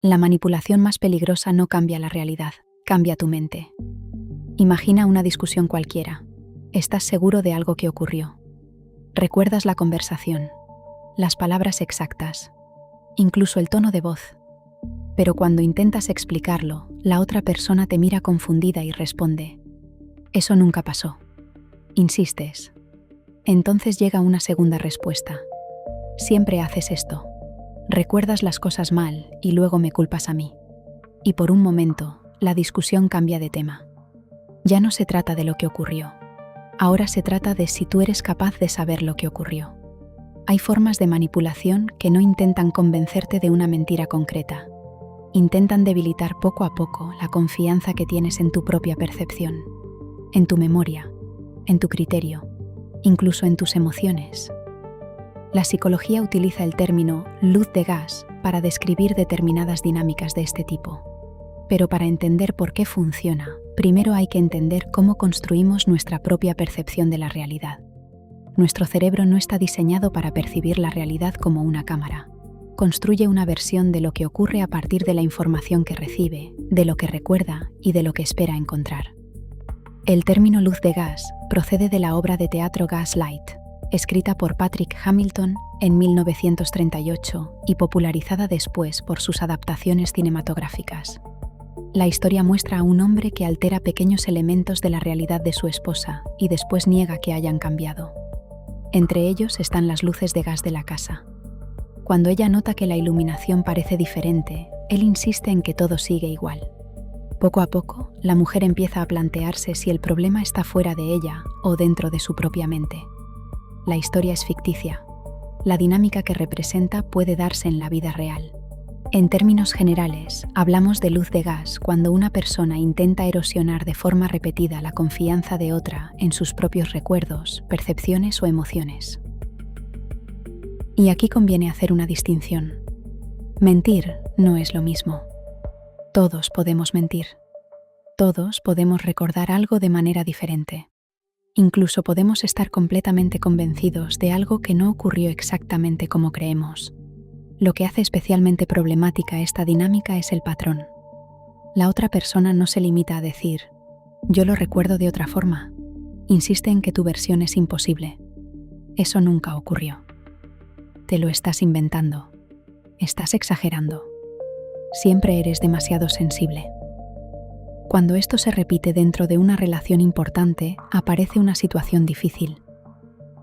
La manipulación más peligrosa no cambia la realidad, cambia tu mente. Imagina una discusión cualquiera. Estás seguro de algo que ocurrió. Recuerdas la conversación, las palabras exactas, incluso el tono de voz. Pero cuando intentas explicarlo, la otra persona te mira confundida y responde: «Eso nunca pasó». Insistes. Entonces llega una segunda respuesta: «Siempre haces esto. Recuerdas las cosas mal y luego me culpas a mí». Y por un momento, la discusión cambia de tema. Ya no se trata de lo que ocurrió. Ahora se trata de si tú eres capaz de saber lo que ocurrió. Hay formas de manipulación que no intentan convencerte de una mentira concreta. Intentan debilitar poco a poco la confianza que tienes en tu propia percepción, en tu memoria, en tu criterio, incluso en tus emociones. La psicología utiliza el término luz de gas para describir determinadas dinámicas de este tipo. Pero para entender por qué funciona, primero hay que entender cómo construimos nuestra propia percepción de la realidad. Nuestro cerebro no está diseñado para percibir la realidad como una cámara. Construye una versión de lo que ocurre a partir de la información que recibe, de lo que recuerda y de lo que espera encontrar. El término luz de gas procede de la obra de teatro Gaslight, escrita por Patrick Hamilton en 1938 y popularizada después por sus adaptaciones cinematográficas. La historia muestra a un hombre que altera pequeños elementos de la realidad de su esposa y después niega que hayan cambiado. Entre ellos están las luces de gas de la casa. Cuando ella nota que la iluminación parece diferente, él insiste en que todo sigue igual. Poco a poco, la mujer empieza a plantearse si el problema está fuera de ella o dentro de su propia mente. La historia es ficticia. La dinámica que representa puede darse en la vida real. En términos generales, hablamos de luz de gas cuando una persona intenta erosionar de forma repetida la confianza de otra en sus propios recuerdos, percepciones o emociones. Y aquí conviene hacer una distinción. Mentir no es lo mismo. Todos podemos mentir. Todos podemos recordar algo de manera diferente. Incluso podemos estar completamente convencidos de algo que no ocurrió exactamente como creemos. Lo que hace especialmente problemática esta dinámica es el patrón. La otra persona no se limita a decir: «Yo lo recuerdo de otra forma». Insiste en que tu versión es imposible. Eso nunca ocurrió. Te lo estás inventando. Estás exagerando. Siempre eres demasiado sensible. Cuando esto se repite dentro de una relación importante, aparece una situación difícil.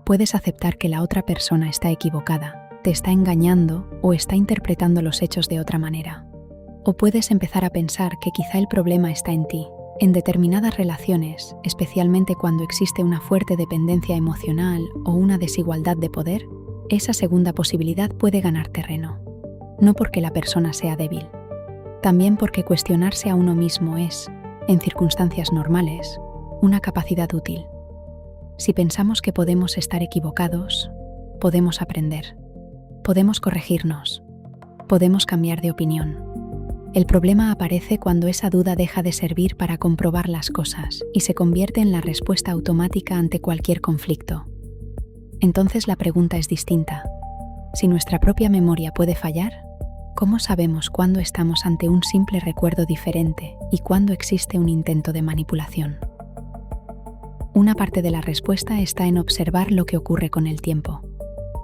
Puedes aceptar que la otra persona está equivocada, te está engañando o está interpretando los hechos de otra manera. O puedes empezar a pensar que quizá el problema está en ti. En determinadas relaciones, especialmente cuando existe una fuerte dependencia emocional o una desigualdad de poder, esa segunda posibilidad puede ganar terreno. No porque la persona sea débil, también porque cuestionarse a uno mismo es, en circunstancias normales, una capacidad útil. Si pensamos que podemos estar equivocados, podemos aprender. Podemos corregirnos, podemos cambiar de opinión. El problema aparece cuando esa duda deja de servir para comprobar las cosas y se convierte en la respuesta automática ante cualquier conflicto. Entonces la pregunta es distinta. Si nuestra propia memoria puede fallar, ¿cómo sabemos cuándo estamos ante un simple recuerdo diferente y cuándo existe un intento de manipulación? Una parte de la respuesta está en observar lo que ocurre con el tiempo.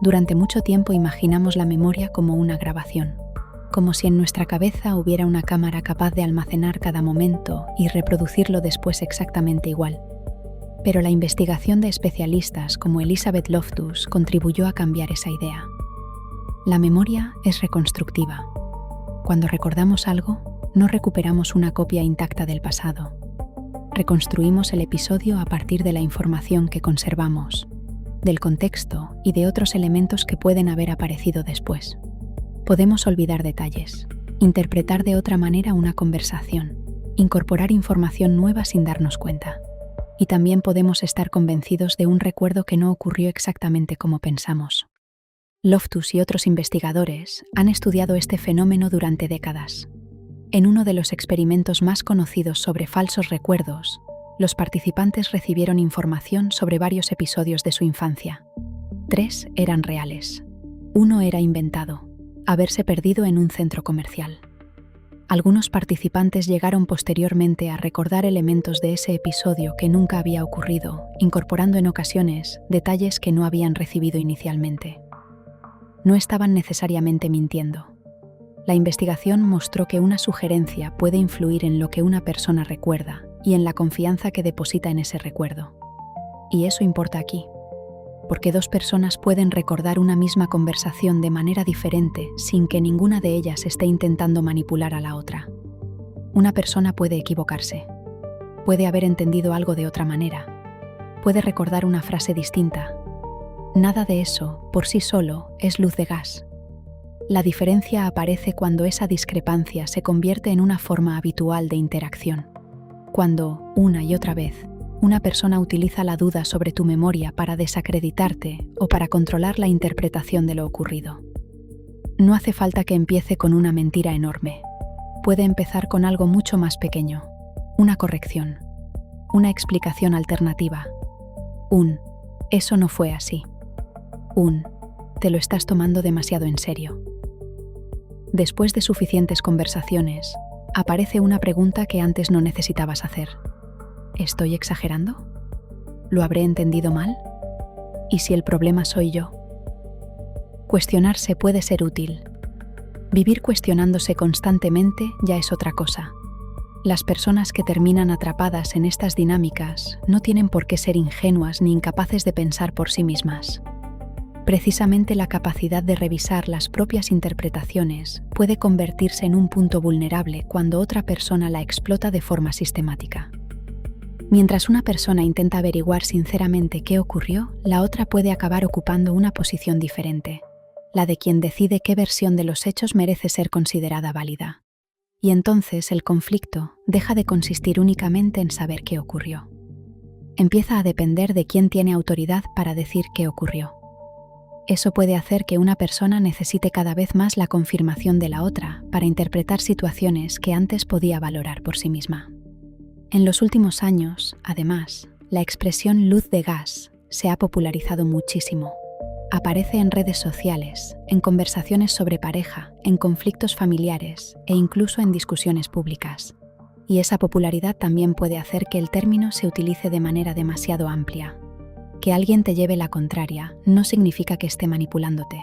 Durante mucho tiempo imaginamos la memoria como una grabación, como si en nuestra cabeza hubiera una cámara capaz de almacenar cada momento y reproducirlo después exactamente igual. Pero la investigación de especialistas como Elizabeth Loftus contribuyó a cambiar esa idea. La memoria es reconstructiva. Cuando recordamos algo, no recuperamos una copia intacta del pasado. Reconstruimos el episodio a partir de la información que conservamos, del contexto y de otros elementos que pueden haber aparecido después. Podemos olvidar detalles, interpretar de otra manera una conversación, incorporar información nueva sin darnos cuenta. Y también podemos estar convencidos de un recuerdo que no ocurrió exactamente como pensamos. Loftus y otros investigadores han estudiado este fenómeno durante décadas. En uno de los experimentos más conocidos sobre falsos recuerdos, los participantes recibieron información sobre varios episodios de su infancia. 3 eran reales. 1 era inventado, haberse perdido en un centro comercial. Algunos participantes llegaron posteriormente a recordar elementos de ese episodio que nunca había ocurrido, incorporando en ocasiones detalles que no habían recibido inicialmente. No estaban necesariamente mintiendo. La investigación mostró que una sugerencia puede influir en lo que una persona recuerda y en la confianza que deposita en ese recuerdo. Y eso importa aquí, porque dos personas pueden recordar una misma conversación de manera diferente sin que ninguna de ellas esté intentando manipular a la otra. Una persona puede equivocarse, puede haber entendido algo de otra manera, puede recordar una frase distinta. Nada de eso, por sí solo, es luz de gas. La diferencia aparece cuando esa discrepancia se convierte en una forma habitual de interacción. Cuando, una y otra vez, una persona utiliza la duda sobre tu memoria para desacreditarte o para controlar la interpretación de lo ocurrido. No hace falta que empiece con una mentira enorme. Puede empezar con algo mucho más pequeño, una corrección, una explicación alternativa. Eso no fue así. Te lo estás tomando demasiado en serio. Después de suficientes conversaciones, aparece una pregunta que antes no necesitabas hacer. ¿Estoy exagerando? ¿Lo habré entendido mal? ¿Y si el problema soy yo? Cuestionarse puede ser útil. Vivir cuestionándose constantemente ya es otra cosa. Las personas que terminan atrapadas en estas dinámicas no tienen por qué ser ingenuas ni incapaces de pensar por sí mismas. Precisamente la capacidad de revisar las propias interpretaciones puede convertirse en un punto vulnerable cuando otra persona la explota de forma sistemática. Mientras una persona intenta averiguar sinceramente qué ocurrió, la otra puede acabar ocupando una posición diferente, la de quien decide qué versión de los hechos merece ser considerada válida. Y entonces el conflicto deja de consistir únicamente en saber qué ocurrió. Empieza a depender de quién tiene autoridad para decir qué ocurrió. Eso puede hacer que una persona necesite cada vez más la confirmación de la otra para interpretar situaciones que antes podía valorar por sí misma. En los últimos años, además, la expresión luz de gas se ha popularizado muchísimo. Aparece en redes sociales, en conversaciones sobre pareja, en conflictos familiares e incluso en discusiones públicas. Y esa popularidad también puede hacer que el término se utilice de manera demasiado amplia. Que alguien te lleve la contraria no significa que esté manipulándote.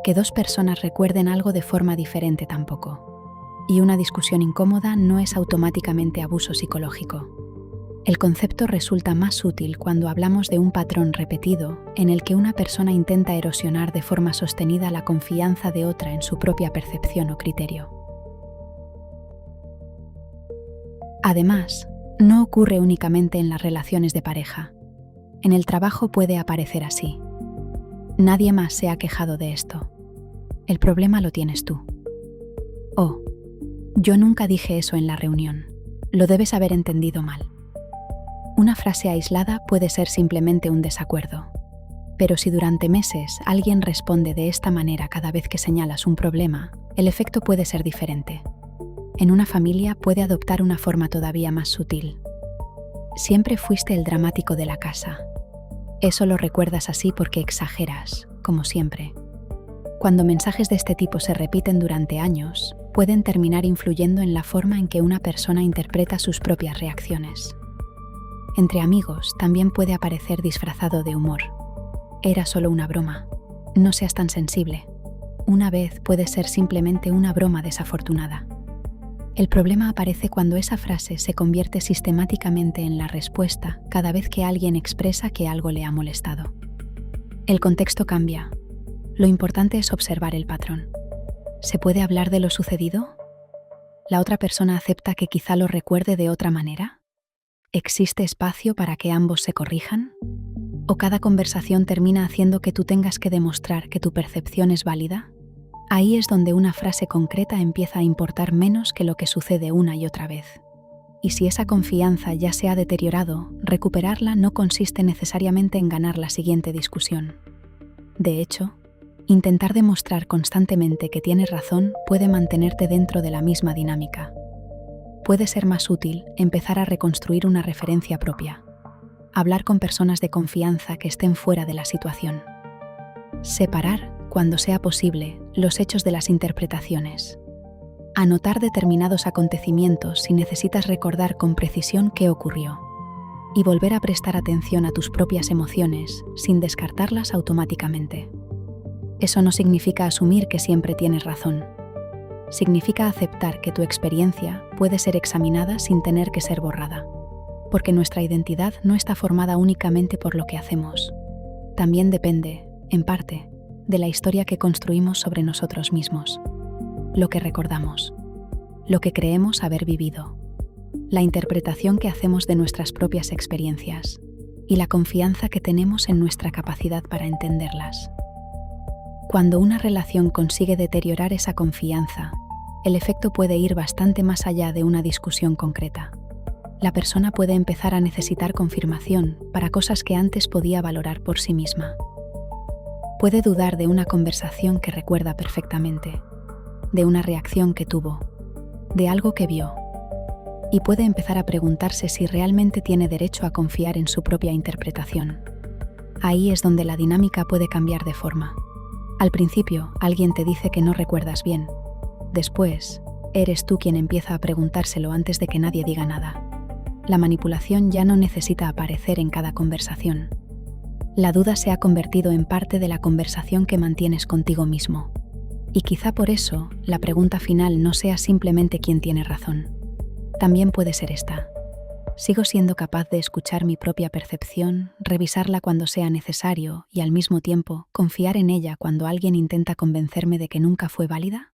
Que dos personas recuerden algo de forma diferente tampoco. Y una discusión incómoda no es automáticamente abuso psicológico. El concepto resulta más útil cuando hablamos de un patrón repetido en el que una persona intenta erosionar de forma sostenida la confianza de otra en su propia percepción o criterio. Además, no ocurre únicamente en las relaciones de pareja. En el trabajo puede aparecer así. Nadie más se ha quejado de esto. El problema lo tienes tú. Yo nunca dije eso en la reunión. Lo debes haber entendido mal. Una frase aislada puede ser simplemente un desacuerdo. Pero si durante meses alguien responde de esta manera cada vez que señalas un problema, el efecto puede ser diferente. En una familia puede adoptar una forma todavía más sutil. Siempre fuiste el dramático de la casa. Eso lo recuerdas así porque exageras, como siempre. Cuando mensajes de este tipo se repiten durante años, pueden terminar influyendo en la forma en que una persona interpreta sus propias reacciones. Entre amigos también puede aparecer disfrazado de humor. Era solo una broma. No seas tan sensible. Una vez puede ser simplemente una broma desafortunada. El problema aparece cuando esa frase se convierte sistemáticamente en la respuesta cada vez que alguien expresa que algo le ha molestado. El contexto cambia. Lo importante es observar el patrón. ¿Se puede hablar de lo sucedido? ¿La otra persona acepta que quizá lo recuerde de otra manera? ¿Existe espacio para que ambos se corrijan? ¿O cada conversación termina haciendo que tú tengas que demostrar que tu percepción es válida? Ahí es donde una frase concreta empieza a importar menos que lo que sucede una y otra vez. Y si esa confianza ya se ha deteriorado, recuperarla no consiste necesariamente en ganar la siguiente discusión. De hecho, intentar demostrar constantemente que tienes razón puede mantenerte dentro de la misma dinámica. Puede ser más útil empezar a reconstruir una referencia propia. Hablar con personas de confianza que estén fuera de la situación. Separar, cuando sea posible, los hechos de las interpretaciones. Anotar determinados acontecimientos si necesitas recordar con precisión qué ocurrió. Y volver a prestar atención a tus propias emociones sin descartarlas automáticamente. Eso no significa asumir que siempre tienes razón. Significa aceptar que tu experiencia puede ser examinada sin tener que ser borrada. Porque nuestra identidad no está formada únicamente por lo que hacemos. También depende, en parte, de la historia que construimos sobre nosotros mismos. Lo que recordamos. Lo que creemos haber vivido. La interpretación que hacemos de nuestras propias experiencias. Y la confianza que tenemos en nuestra capacidad para entenderlas. Cuando una relación consigue deteriorar esa confianza, el efecto puede ir bastante más allá de una discusión concreta. La persona puede empezar a necesitar confirmación para cosas que antes podía valorar por sí misma. Puede dudar de una conversación que recuerda perfectamente, de una reacción que tuvo, de algo que vio, y puede empezar a preguntarse si realmente tiene derecho a confiar en su propia interpretación. Ahí es donde la dinámica puede cambiar de forma. Al principio, alguien te dice que no recuerdas bien. Después, eres tú quien empieza a preguntárselo antes de que nadie diga nada. La manipulación ya no necesita aparecer en cada conversación. La duda se ha convertido en parte de la conversación que mantienes contigo mismo. Y quizá por eso, la pregunta final no sea simplemente quién tiene razón. También puede ser esta. ¿Sigo siendo capaz de escuchar mi propia percepción, revisarla cuando sea necesario y al mismo tiempo confiar en ella cuando alguien intenta convencerme de que nunca fue válida?